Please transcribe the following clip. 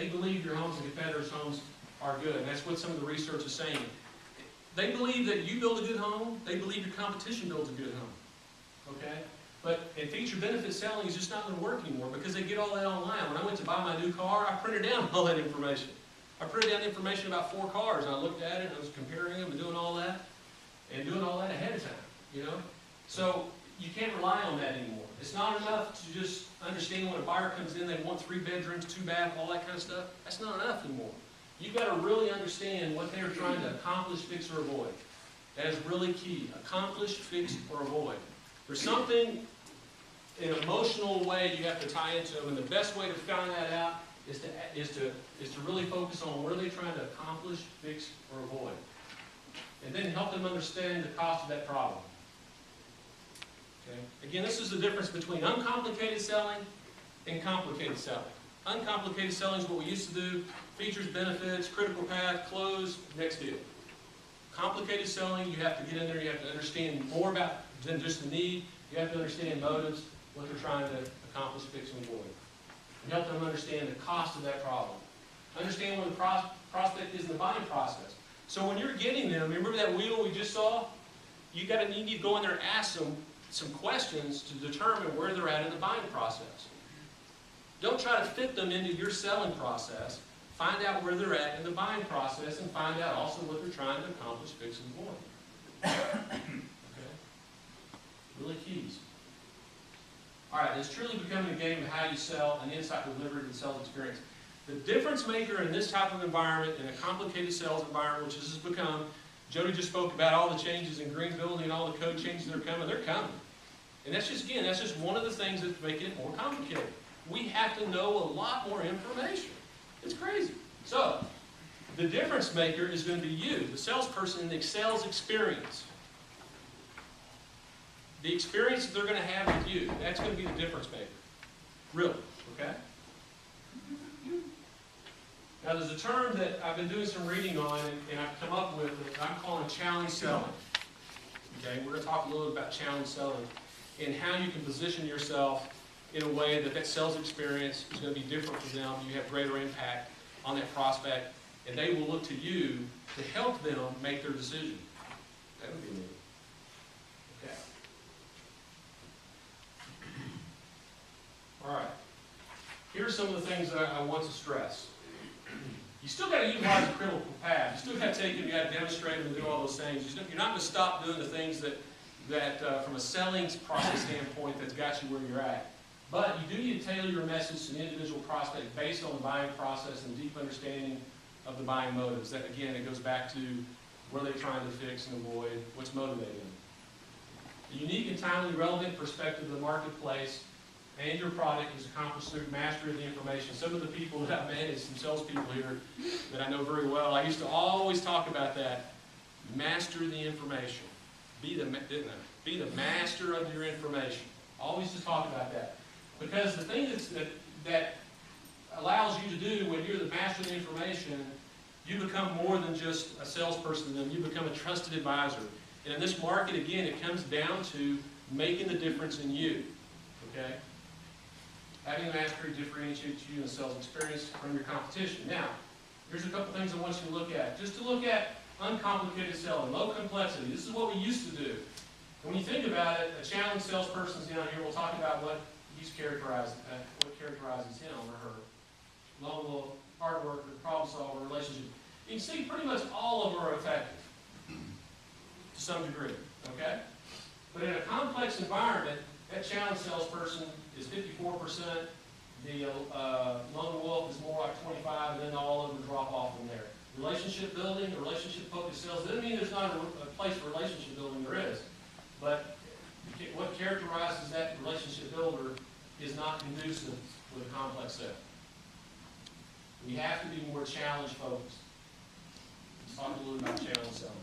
They believe your homes and competitors' homes are good, and that's what some of the research is saying. They believe that you build a good home, they believe your competition builds a good home, okay? But in feature benefit selling is just not going to work anymore because they get all that online. When I went to buy my new car, I printed down all that information. I printed down information about 4 cars, and I looked at it, and I was comparing them and doing all that ahead of time, you know? So you can't rely on that anymore. It's not enough to just understand when a buyer comes in, they want 3 bedrooms, 2 baths, all that kind of stuff. That's not enough anymore. You've got to really understand what they're trying to accomplish, fix, or avoid. That is really key. Accomplish, fix, or avoid. There's something in an emotional way you have to tie into them, and the best way to find that out is to really focus on what are they trying to accomplish, fix, or avoid. And then help them understand the cost of that problem. Okay? Again, this is the difference between uncomplicated selling and complicated selling. Uncomplicated selling is what we used to do. Features, benefits, critical path, close, next deal. Complicated selling, you have to get in there, you have to understand more about than just the need. You have to understand motives, what they're trying to accomplish, fix, and avoid. And help them understand the cost of that problem. Understand what the prospect is in the buying process. So when you're getting them, remember that wheel we just saw? You need to go in there and ask them some questions to determine where they're at in the buying process. Don't try to fit them into your selling process. Find out where they're at in the buying process and find out also what they're trying to accomplish, fix, and avoid. Okay? Really keys. All right, it's truly becoming a game of how you sell, an insight delivered and sales experience. The difference maker in this type of environment, in a complicated sales environment, which this has become, Jody just spoke about all the changes in green building and all the code changes that are coming. They're coming. And that's just, again, that's just one of the things that's making it more complicated. We have to know a lot more information. It's crazy. So, the difference maker is going to be you, the salesperson, in the sales experience. The experience that they're going to have with you, that's going to be the difference maker. Really, okay? Now, there's a term that I've been doing some reading on, and I've come up with that I'm calling challenge selling. Okay, we're going to talk a little bit about challenge selling and how you can position yourself in a way that sales experience is going to be different for them. You have greater impact on that prospect, and they will look to you to help them make their decision. That would be neat. Okay. All right. Here are some of the things that I want to stress. You still got to utilize the critical path. You still got to take them, you got to demonstrate them and do all those things. You're not going to stop doing the things that from a selling process standpoint that's got you where you're at. But you do need to tailor your message to the individual prospect based on the buying process and deep understanding of the buying motives. That, again, it goes back to where they're trying to fix and avoid, what's motivating them. The unique and timely relevant perspective of the marketplace and your product is accomplished through mastery of the information. Some of the people that I've managed, some salespeople here that I know very well, I used to always talk about that. Master the information. Be the master of your information. Always to talk about that. Because the thing that allows you to do when you're the master of the information, you become more than just a salesperson, then you become a trusted advisor. And in this market, again, it comes down to making the difference in you. Okay? Having mastery differentiates you in sales experience from your competition. Now, here's a couple things I want you to look at. Just to look at uncomplicated selling, low complexity. This is what we used to do. When you think about it, a challenged salesperson's down here. We'll talk about what characterizes him or her. Lone wolf, hard worker, problem solver, relationship. You can see pretty much all of them are effective to some degree. Okay? But in a complex environment, that challenged salesperson is 54%. The lone wolf is more like 25%, and then all of them drop off from there. Relationship building, relationship-focused sales. Doesn't mean there's not a place for relationship building. There is. But what characterizes that relationship builder is not conducive with a complex sale. We have to be more challenge-focused. Let's talk a little about challenge selling.